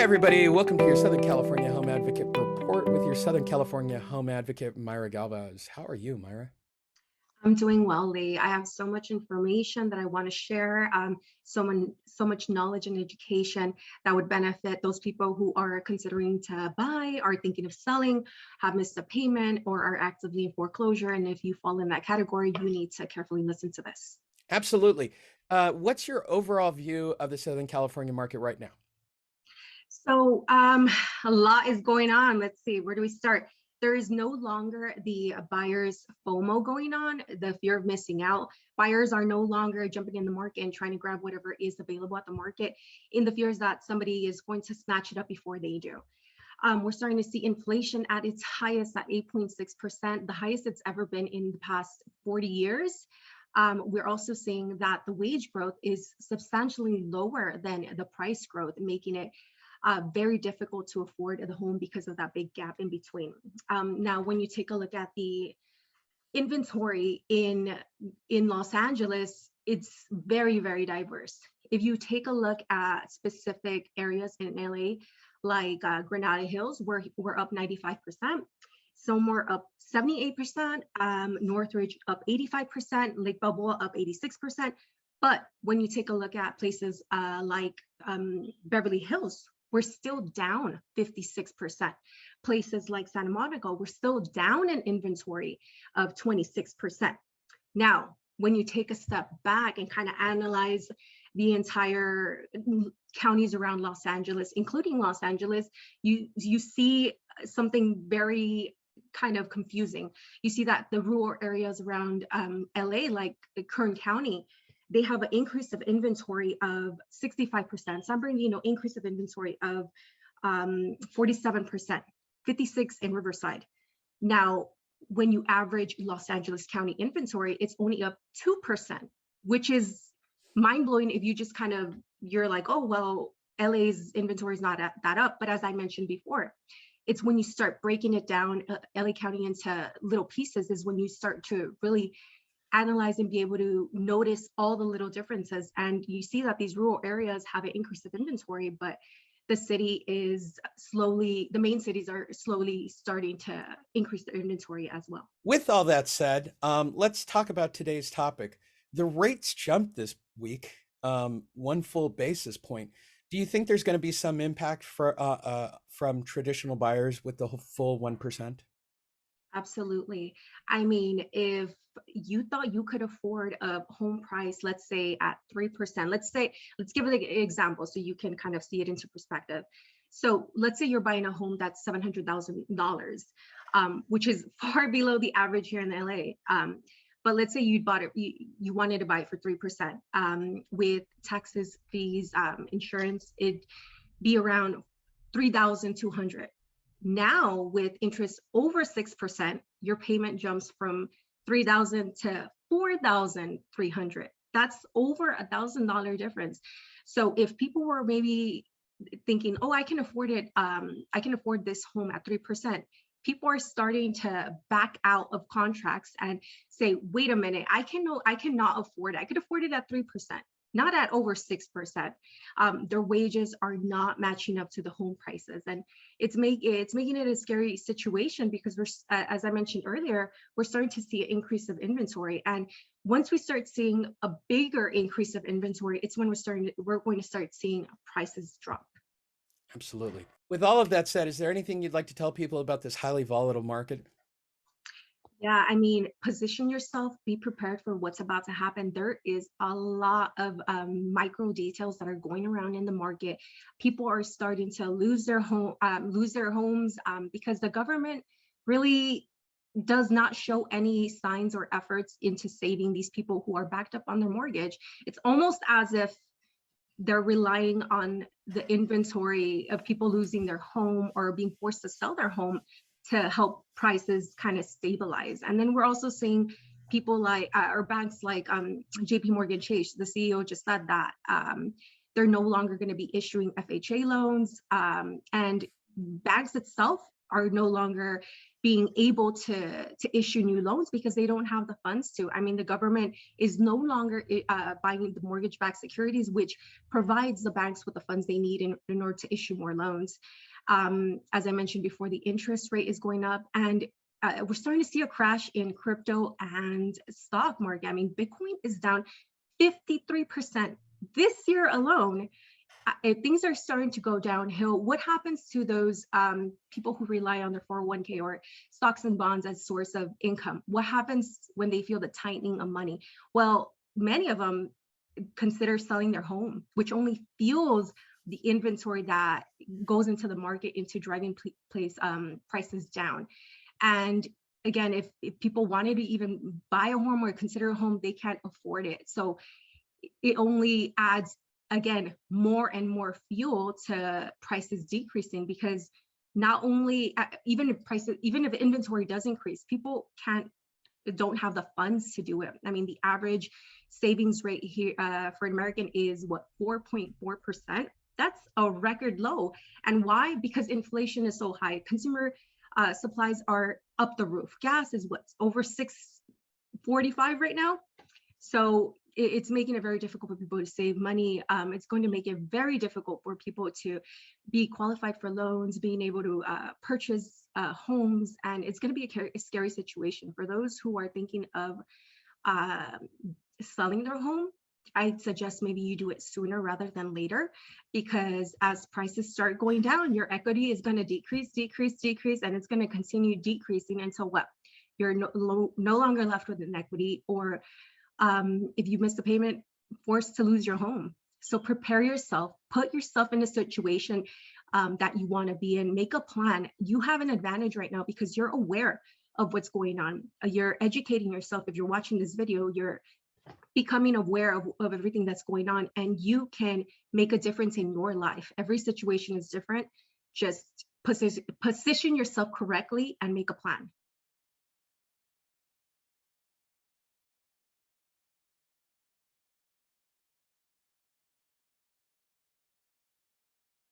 everybody. Welcome to your Southern California Home Advocate Report with your Southern California Home Advocate, Myra Galvez. How are you, Myra? I'm doing well, Lee. I have so much information that I want to share, so much knowledge and education that would benefit those people who are considering to buy, are thinking of selling, have missed a payment, or are actively in foreclosure. And if you fall in that category, you need to carefully listen to this. Absolutely. What's your overall view of the Southern California market right now? So a lot is going on. Let's see, where do we start? There is no longer the buyer's FOMO going on, the fear of missing out. Buyers are no longer jumping in the market and trying to grab whatever is available at the market in the fears that somebody is going to snatch it up before they do. We're starting to see inflation at its highest at 8.6%, the highest it's ever been in the past 40 years. We're also seeing that the wage growth is substantially lower than the price growth, making it very difficult to afford the home because of that big gap in between. Now, when you take a look at the inventory in Los Angeles, it's very, very diverse. If you take a look at specific areas in LA, like Granada Hills, we're up 95%, Somewhere up 78%, Northridge up 85%, Lake Balboa up 86%. But when you take a look at places like Beverly Hills, we're still down 56%. Places like Santa Monica, we're still down in inventory of 26%. Now, when you take a step back and kind of analyze the entire counties around Los Angeles, including Los Angeles, you see something very kind of confusing. You see that the rural areas around LA, like Kern County, they have an increase of inventory of 65%. San Bernardino, increase of inventory of 47%, 56 in Riverside. Now, when you average Los Angeles County inventory, it's only up 2%, which is mind-blowing if you just kind of, you're like, oh, well, LA's inventory is not that up. But as I mentioned before, it's when you start breaking it down, LA County, into little pieces is when you start to really analyze and be able to notice all the little differences. And you see that these rural areas have an increase of inventory, but the main cities are slowly starting to increase their inventory as well. With all that said, let's talk about today's topic. The rates jumped this week, 1 full basis point. Do you think there's going to be some impact from traditional buyers with the full 1%? Absolutely. I mean, if you thought you could afford a home price, let's say at 3%, let's give it an example so you can kind of see it into perspective. So let's say you're buying a home that's $700,000, which is far below the average here in LA. But let's say you bought it, you wanted to buy it for 3%. With taxes, fees, insurance, it'd be around $3,200. Now, with interest over 6%, your payment jumps from $3,000 to $4,300. That's over $1,000 difference. So if people were maybe thinking, oh, I can afford it, I can afford this home at 3%, people are starting to back out of contracts and say, wait a minute, I cannot afford it. I could afford it at 3%. Not at over 6%. Their wages are not matching up to the home prices, and it's making it a scary situation because as I mentioned earlier, we're starting to see an increase of inventory, and once we start seeing a bigger increase of inventory, it's when we're going to start seeing prices drop. Absolutely. With all of that said, is there anything you'd like to tell people about this highly volatile market? Yeah, I mean, position yourself, be prepared for what's about to happen. There is a lot of micro details that are going around in the market. People are starting to lose their homes because the government really does not show any signs or efforts into saving these people who are backed up on their mortgage. It's almost as if they're relying on the inventory of people losing their home or being forced to sell their home to help prices kind of stabilize. And then we're also seeing people like, or banks like JP Morgan Chase, the CEO just said that they're no longer going to be issuing FHA loans, and banks itself are no longer being able to issue new loans because they don't have the funds to. I mean, the government is no longer buying the mortgage-backed securities, which provides the banks with the funds they need in order to issue more loans. As I mentioned before, the interest rate is going up, and we're starting to see a crash in crypto and stock market. I mean, Bitcoin is down 53% this year alone. Things are starting to go downhill. What happens to those people who rely on their 401k or stocks and bonds as source of income? What happens when they feel the tightening of money? Well, many of them consider selling their home, which only fuels the inventory that goes into the market into driving prices down. And again, if people wanted to even buy a home or consider a home, they can't afford it. So it only adds, again, more and more fuel to prices decreasing, because not only even if inventory does increase, people don't have the funds to do it. I mean, the average savings rate here for an American is what, 4.4%. That's a record low. And why? Because inflation is so high. Consumer supplies are up the roof. Gas is what's over $6.45 right now. So it's making it very difficult for people to save money. It's going to make it very difficult for people to be qualified for loans, being able to purchase homes, and it's going to be a scary situation for those who are thinking of selling their home. I'd suggest maybe you do it sooner rather than later, because as prices start going down, your equity is going to decrease, and it's going to continue decreasing until what? You're no longer left with an equity, or if you miss a payment, forced to lose your home. So prepare yourself, put yourself in a situation that you want to be in, make a plan. You have an advantage right now because you're aware of what's going on. You're educating yourself. If you're watching this video, you're becoming aware of everything that's going on, and you can make a difference in your life. Every situation is different. Just position yourself correctly and make a plan.